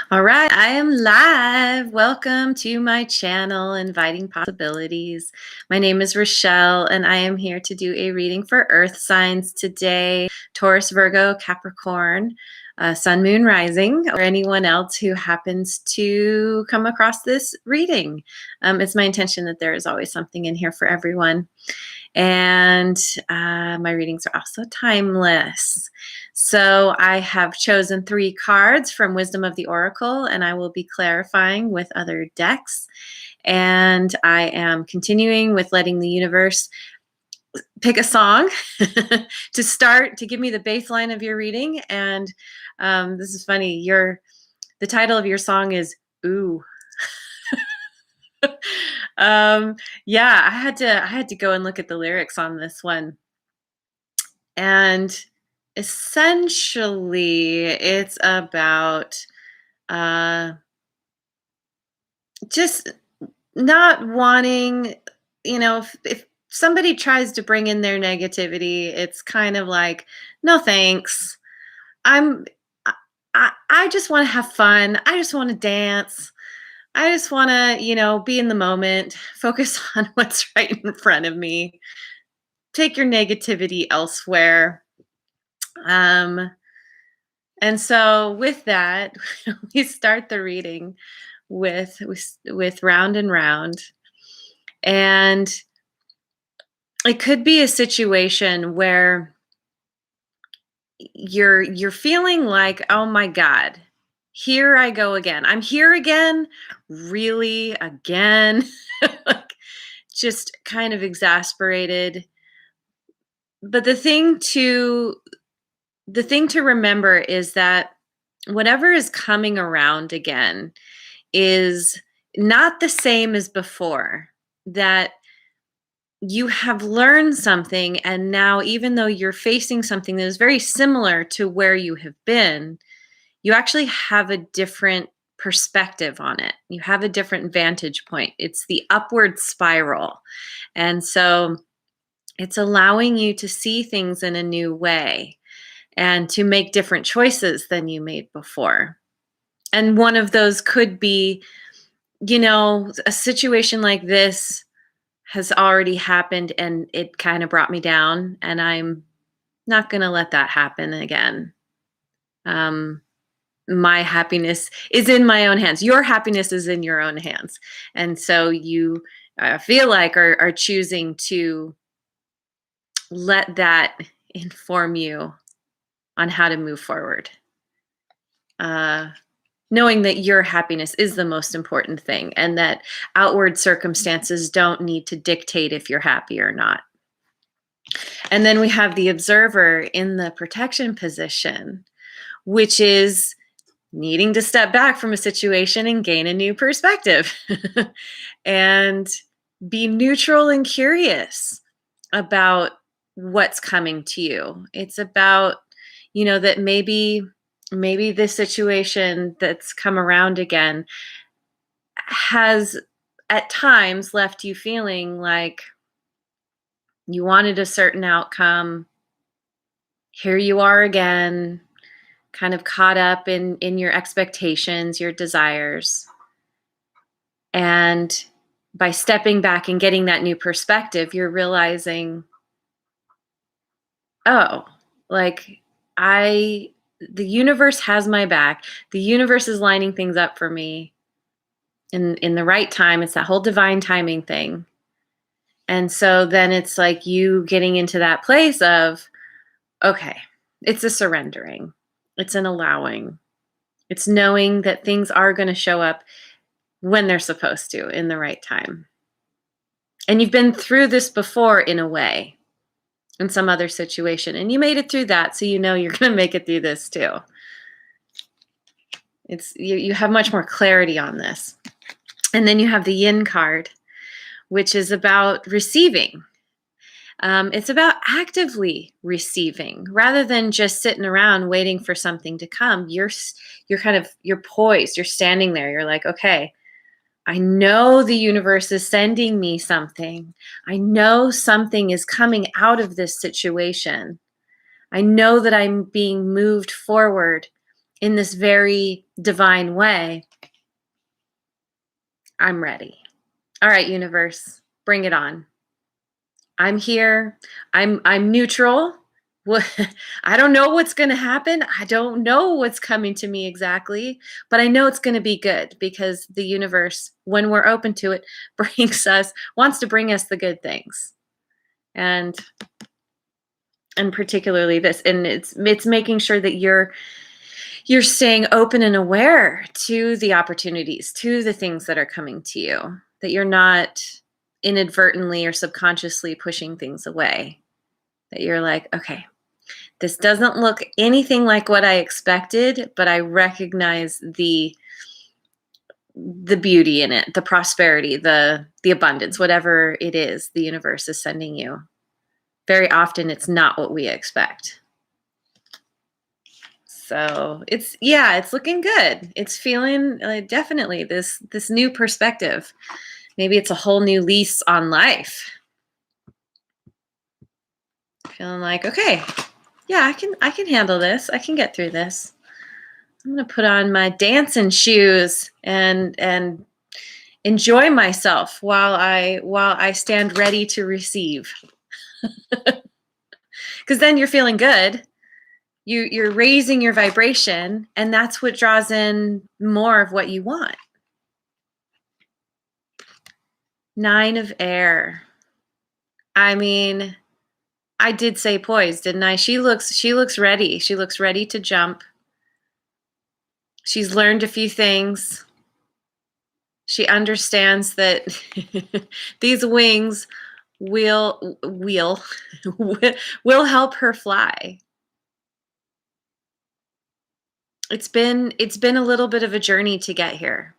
All right, I am live. Welcome to my channel, Inviting Possibilities. My name is Rochelle, and I am here to do a reading for Earth signs today: Taurus, Virgo, Capricorn, Sun, Moon, Rising, or anyone else who happens to come across this reading. It's my intention that there is always something in here for everyone. And my readings are also timeless. So I have chosen 3 cards from Wisdom of the Oracle, and I will be clarifying with other decks. And I am continuing with letting the universe pick a song to start, to give me the baseline of your reading. And this is funny. The title of your song is Ooh. Yeah, I had to go and look at the lyrics on this one. And essentially it's about just not wanting, if somebody tries to bring in their negativity, it's kind of like, no thanks. I'm I just want to have fun. I just want to dance. I just want to, be in the moment, focus on what's right in front of me. Take your negativity elsewhere. And so with that, we start the reading with round and round. And it could be a situation where you're feeling like, oh my God, here I go again. I'm here again, really again. Like, just kind of exasperated. But the thing to remember is that whatever is coming around again is not the same as before. That you have learned something, and now, even though you're facing something that is very similar to where you have been, you actually have a different perspective on it. You have a different vantage point. It's the upward spiral. And so it's allowing you to see things in a new way and to make different choices than you made before. And one of those could be, a situation like this has already happened and it kind of brought me down, and I'm not going to let that happen again. My happiness is in my own hands. Your happiness is in your own hands. And so you feel like are choosing to let that inform you on how to move forward. Knowing that your happiness is the most important thing, and that outward circumstances don't need to dictate if you're happy or not. And then we have the observer in the protection position, which is needing to step back from a situation and gain a new perspective and be neutral and curious about what's coming to you. It's about, that maybe this situation that's come around again has at times left you feeling like you wanted a certain outcome. Here you are again, kind of caught up in your expectations, your desires. And by stepping back and getting that new perspective, you're realizing, oh, like the universe has my back. The universe is lining things up for me in the right time. It's that whole divine timing thing. And so then it's like you getting into that place of, okay, it's a surrendering. It's an allowing. It's knowing that things are going to show up when they're supposed to, in the right time. And you've been through this before, in a way, in some other situation, and you made it through that, so you're going to make it through this too. It's you have much more clarity on this. And then you have the Yin card, which is about receiving. It's about actively receiving, rather than just sitting around waiting for something to come. You're poised. You're standing there. You're like, okay, I know the universe is sending me something. I know something is coming out of this situation. I know that I'm being moved forward in this very divine way, I'm ready. All right, universe, bring it on. I'm here. I'm neutral. I don't know what's going to happen. I don't know what's coming to me exactly, but I know it's going to be good because the universe, when we're open to it, wants to bring us the good things. And particularly this, and it's making sure that you're staying open and aware to the opportunities, to the things that are coming to you, that you're not inadvertently or subconsciously pushing things away, that you're like, okay, this doesn't look anything like what I expected, but I recognize the beauty in it, the prosperity, the abundance, whatever it is the universe is sending you. Very often it's not what we expect. So it's looking good. It's feeling definitely this new perspective. Maybe it's a whole new lease on life. Feeling like, okay, yeah, I can handle this. I can get through this. I'm gonna put on my dancing shoes and enjoy myself while I stand ready to receive. Because then you're feeling good. You're raising your vibration, and that's what draws in more of what you want. 9 of air. I mean, I did say poised, didn't I? She looks ready. She looks ready to jump. She's learned a few things. She understands that these wings will help her fly. It's been a little bit of a journey to get here.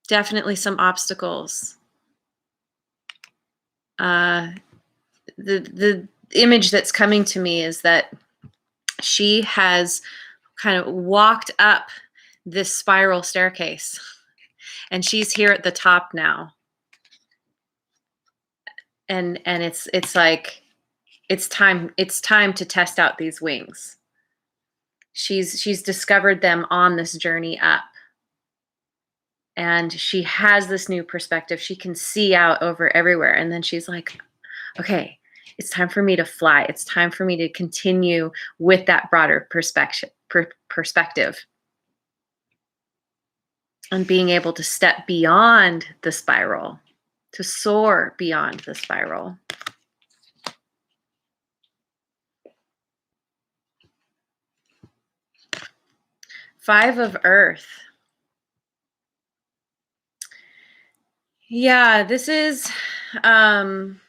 Definitely some obstacles. The image that's coming to me is that she has kind of walked up this spiral staircase, and she's here at the top now. And it's like it's time to test out these wings. She's discovered them on this journey up. And she has this new perspective. She can see out over everywhere. And then she's like, okay, it's time for me to fly. It's time for me to continue with that broader perspective. And being able to step beyond the spiral, to soar beyond the spiral. Five of Earth. Yeah, this is kind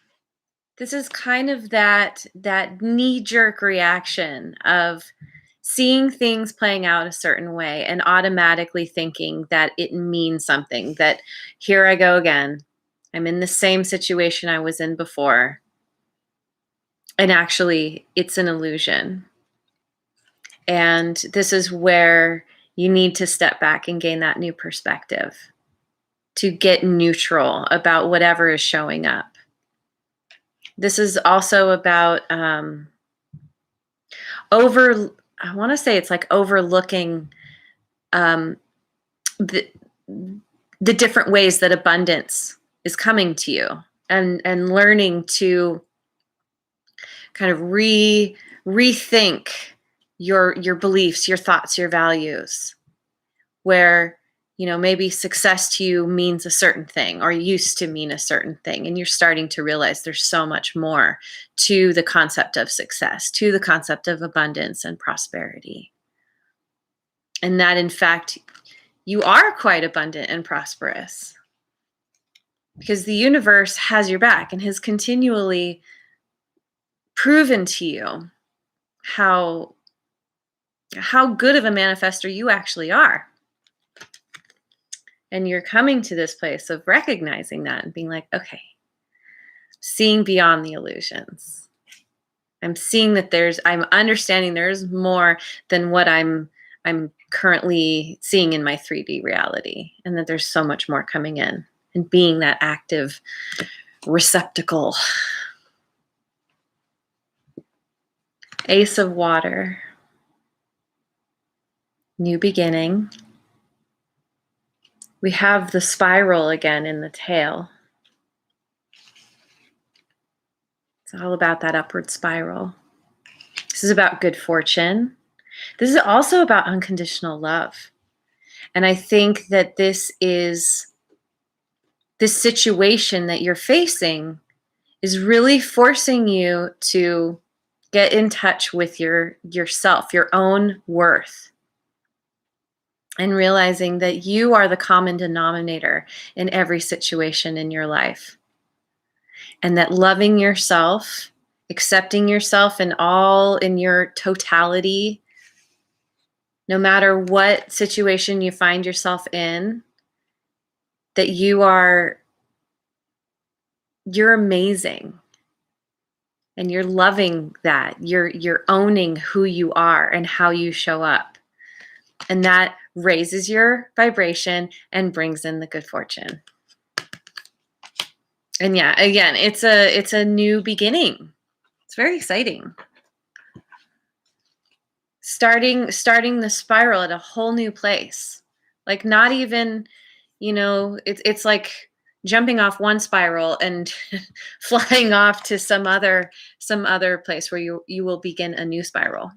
of that knee-jerk reaction of seeing things playing out a certain way and automatically thinking that it means something, that here I go again. I'm in the same situation I was in before. And actually, it's an illusion. And this is where you need to step back and gain that new perspective, to get neutral about whatever is showing up. This is also about I want to say it's like overlooking the different ways that abundance is coming to you, and learning to kind of rethink your beliefs, your thoughts, your values, where maybe success to you means a certain thing, or used to mean a certain thing, and you're starting to realize there's so much more to the concept of success, to the concept of abundance and prosperity, and that in fact you are quite abundant and prosperous, because the universe has your back and has continually proven to you how good of a manifester you actually are. And you're coming to this place of recognizing that and being like, okay, seeing beyond the illusions. I'm seeing that I'm understanding there's more than what I'm currently seeing in my 3D reality, and that there's so much more coming in, and being that active receptacle. Ace of Water. New beginning. We have the spiral again in the tail. It's all about that upward spiral. This is about good fortune. This is also about unconditional love. And I think that this situation that you're facing is really forcing you to get in touch with yourself, your own worth, and realizing that you are the common denominator in every situation in your life. And that loving yourself, accepting yourself in your totality, no matter what situation you find yourself in, that you're amazing. And you're loving that. You're owning who you are and how you show up. And that raises your vibration and brings in the good fortune. And yeah, again, it's a new beginning. It's very exciting. Starting the spiral at a whole new place. Like not even, it's like jumping off one spiral and flying off to some other place where you will begin a new spiral.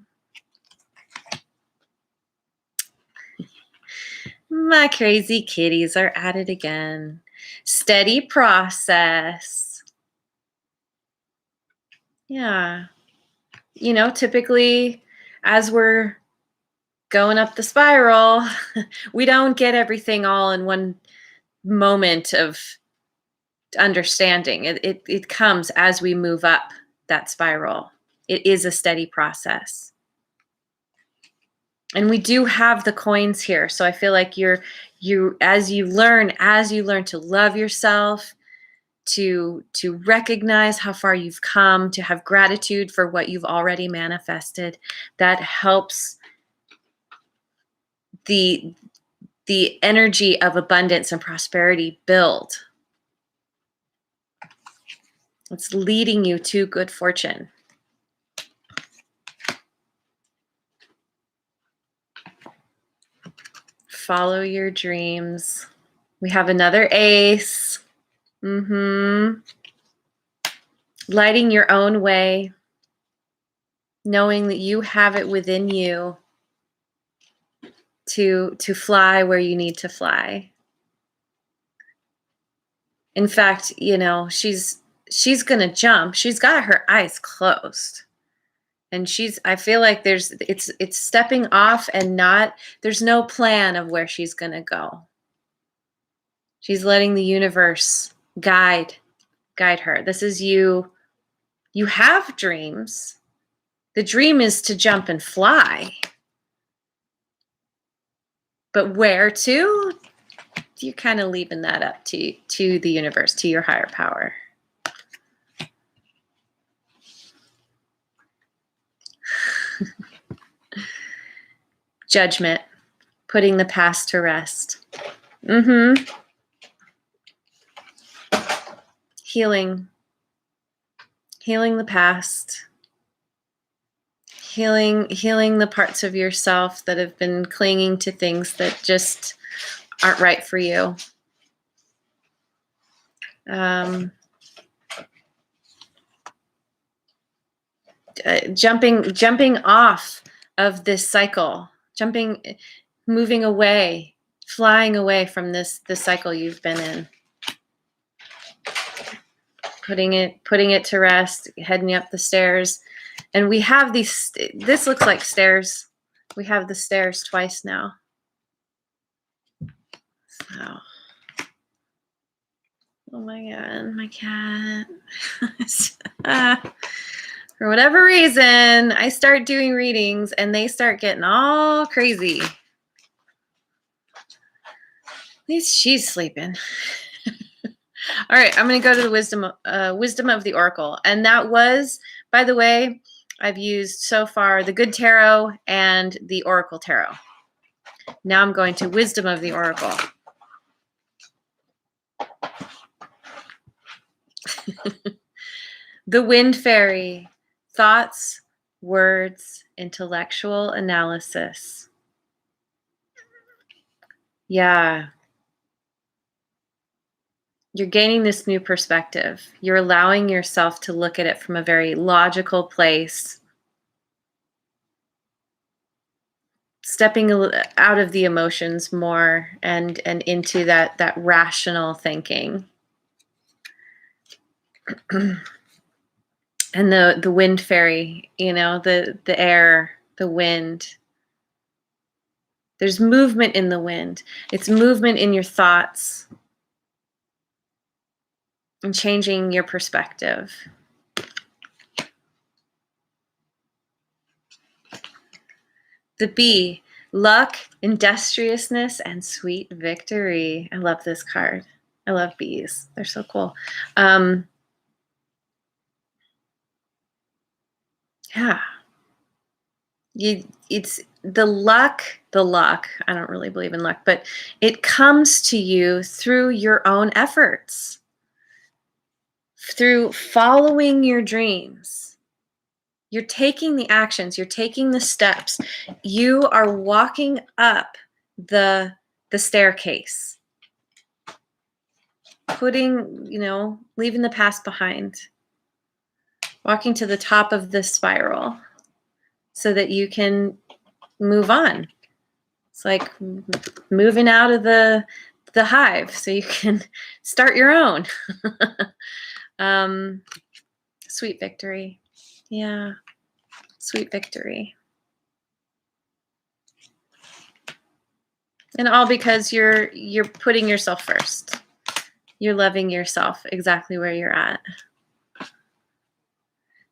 My crazy kitties are at it again. Steady process. Yeah. Typically as we're going up the spiral, we don't get everything all in one moment of understanding. It comes as we move up that spiral. It is a steady process. And we do have the coins here. So I feel like as you learn to love yourself, to recognize how far you've come, to have gratitude for what you've already manifested, that helps the energy of abundance and prosperity build. It's leading you to good fortune. Follow your dreams. We have another ace. Lighting your own way. Knowing that you have it within you to fly where you need to fly. In fact, she's going to jump. She's got her eyes closed. And I feel like it's stepping off and there's no plan of where she's going to go. She's letting the universe guide her. This is you. You have dreams. The dream is to jump and fly. But where to? You're kind of leaving that up to the universe, to your higher power. Judgment, putting the past to rest. Healing the past. Healing the parts of yourself that have been clinging to things that just aren't right for you. Jumping off of this cycle, moving away, flying away from this cycle you've been in. Putting it to rest, heading up the stairs. And we have this looks like stairs. We have the stairs twice now. So, oh my God, my cat. For whatever reason, I start doing readings and they start getting all crazy. At least she's sleeping. All right, I'm going to go to the wisdom of the Oracle. And that was, by the way, I've used so far the Good Tarot and the Oracle Tarot. Now I'm going to Wisdom of the Oracle. The Wind Fairy. Thoughts, words, intellectual analysis. Yeah. You're gaining this new perspective. You're allowing yourself to look at it from a very logical place, stepping out of the emotions more and into that rational thinking. And the wind fairy, the air, the wind. There's movement in the wind. It's movement in your thoughts and changing your perspective. The bee, luck, industriousness, and sweet victory. I love this card. I love bees. They're so cool. Yeah. It's the luck. I don't really believe in luck, but it comes to you through your own efforts, through following your dreams. You're taking the actions, you're taking the steps. You are walking up the staircase, leaving the past behind, walking to the top of the spiral so that you can move on. It's like moving out of the hive so you can start your own. Sweet victory. Yeah. Sweet victory. And all because you're putting yourself first. You're loving yourself exactly where you're at.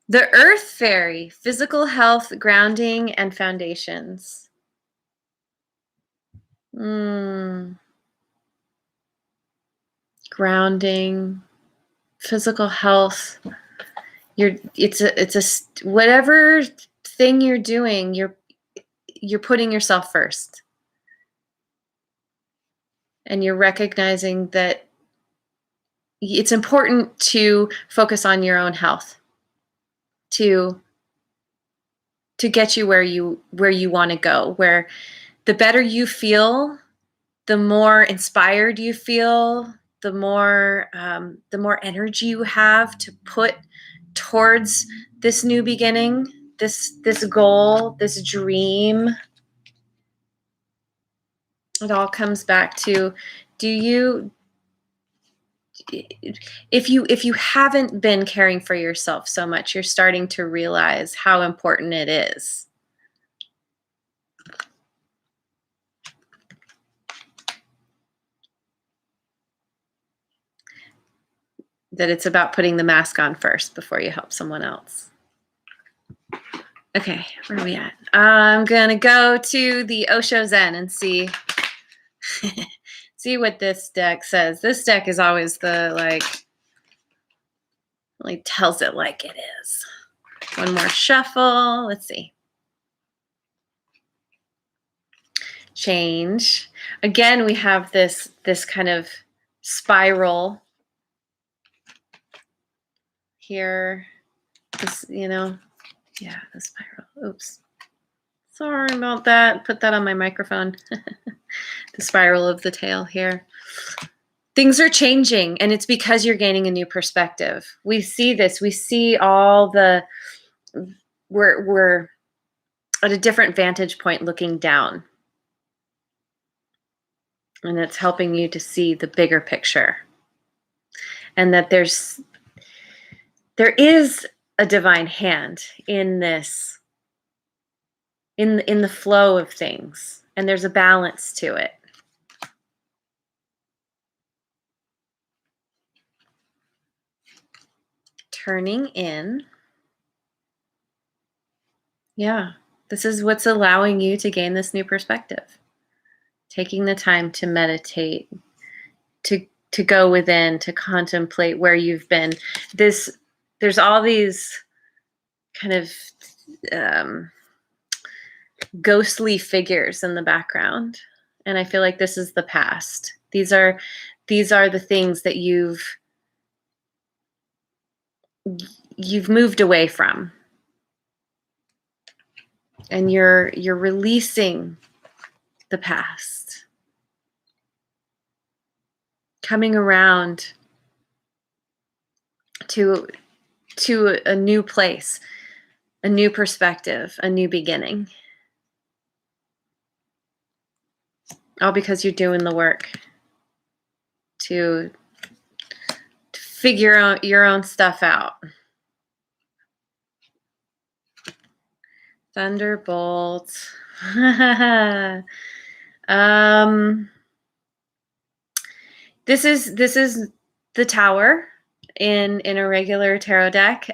The Earth Fairy, physical health, grounding, and foundations. Grounding, physical health. Whatever thing you're doing, you're putting yourself first. And you're recognizing that it's important to focus on your own health to get you where you want to go, where the better you feel, the more inspired you feel, the more energy you have to put towards this new beginning, this goal, this dream. It all comes back to, if you haven't been caring for yourself so much, you're starting to realize how important it is. That it's about putting the mask on first before you help someone else. Okay, where are we at? I'm gonna go to the Osho Zen and see what this deck says. This deck is always really tells it like it is. One more shuffle. Let's see. Change. Again, we have this kind of spiral here. This, the spiral. Oops. Sorry about that. Put that on my microphone. The spiral of the tail here. Things are changing, and it's because you're gaining a new perspective. We see this. We see all we're at a different vantage point looking down. And it's helping you to see the bigger picture. And that there is a divine hand in this, in the flow of things. And there's a balance to it. Turning in. Yeah, this is what's allowing you to gain this new perspective. Taking the time to meditate, to go within, to contemplate where you've been. There's all these kind of ghostly figures in the background, and I feel like this is the past. These are the things that you've moved away from, and you're releasing the past. coming around to a new place, a new perspective, a new beginning. All because you're doing the work to figure out your own stuff out. Thunderbolt. This is the Tower in a regular tarot deck.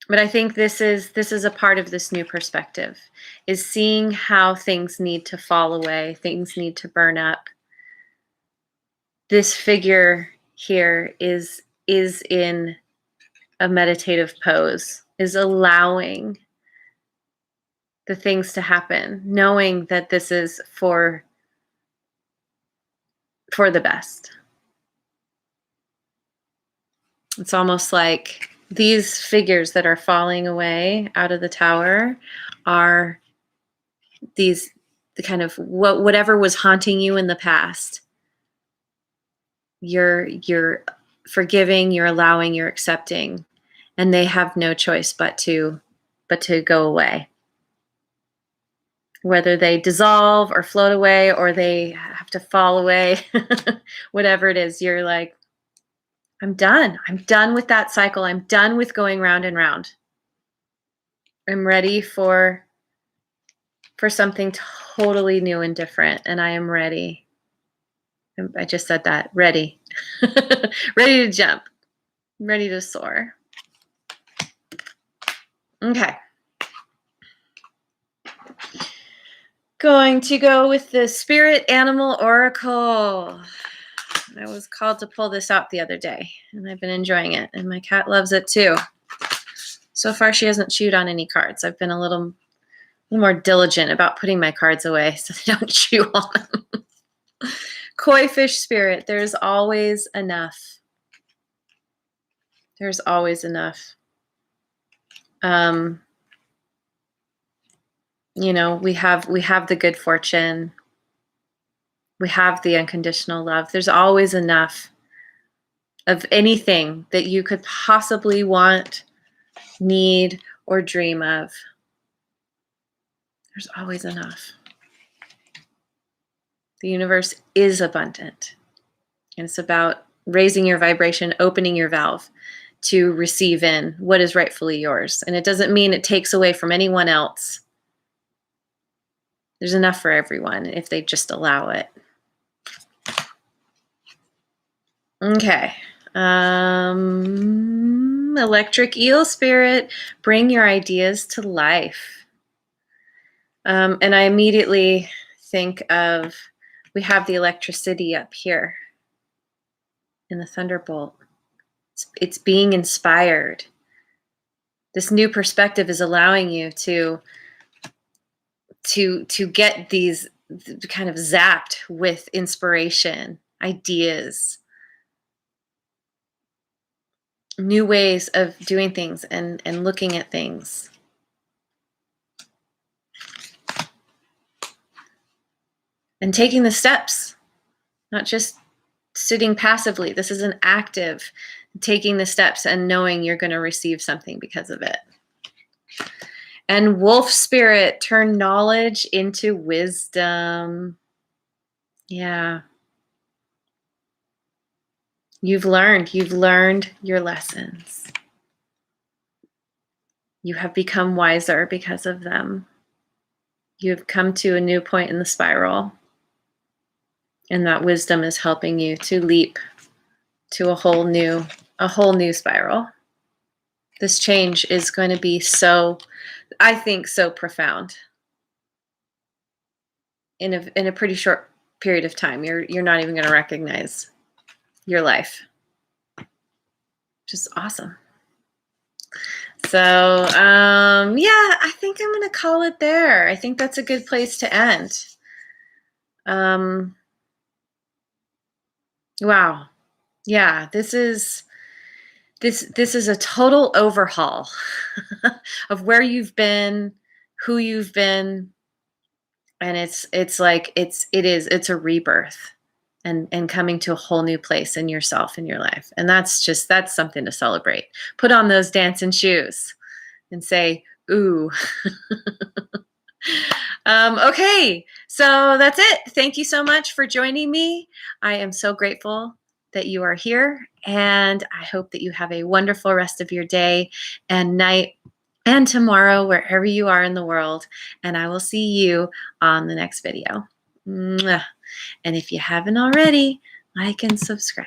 But I think this is a part of this new perspective, is seeing how things need to fall away, things need to burn up. This figure here is in a meditative pose, is allowing the things to happen, knowing that this is for the best. It's almost like these figures that are falling away out of the Tower are the kind of whatever was haunting you in the past. You're forgiving, you're allowing, you're accepting, and they have no choice but to go away. Whether they dissolve or float away or they have to fall away, whatever it is, you're like, I'm done. I'm done with that cycle. I'm done with going round and round. I'm ready for something totally new and different, and I am ready. I just said that. Ready. Ready to jump. Ready to soar. Okay. Going to go with the Spirit Animal Oracle. I was called to pull this out the other day, and I've been enjoying it, and my cat loves it too. So far, she hasn't chewed on any cards. I've been a little more diligent about putting my cards away so they don't chew on them. Koi fish spirit, there's always enough. There's always enough. You know, we have the good fortune. We have the unconditional love. There's always enough of anything that you could possibly want, need, or dream of. There's always enough. The universe is abundant. And it's about raising your vibration, opening your valve to receive in what is rightfully yours. And it doesn't mean it takes away from anyone else. There's enough for everyone if they just allow it. Okay. Electric eel spirit, bring your ideas to life. And I immediately think of, we have the electricity up here in the thunderbolt. It's being inspired. This new perspective is allowing you to get these kind of zapped with inspiration, ideas, new ways of doing things and looking at things. And taking the steps, not just sitting passively. This is an active taking the steps and knowing you're going to receive something because of it. And wolf spirit, turn knowledge into wisdom. Yeah. You've learned your lessons. You have become wiser because of them. You have come to a new point in the spiral. And that wisdom is helping you to leap to a whole new spiral. This change is going to be so, I think, so profound. In a pretty short period of time, you're not even going to recognize your life. Just awesome. So, yeah, I think I'm going to call it there. I think that's a good place to end. Wow. Yeah, this is a total overhaul of where you've been, who you've been, And it's a rebirth, and coming to a whole new place in yourself, in your life. And that's something to celebrate. Put on those dancing shoes and say, ooh. Okay, so that's it. Thank you so much for joining me. I am so grateful that you are here, and I hope that you have a wonderful rest of your day and night and tomorrow, wherever you are in the world. And I will see you on the next video. Mwah. And if you haven't already, like and subscribe.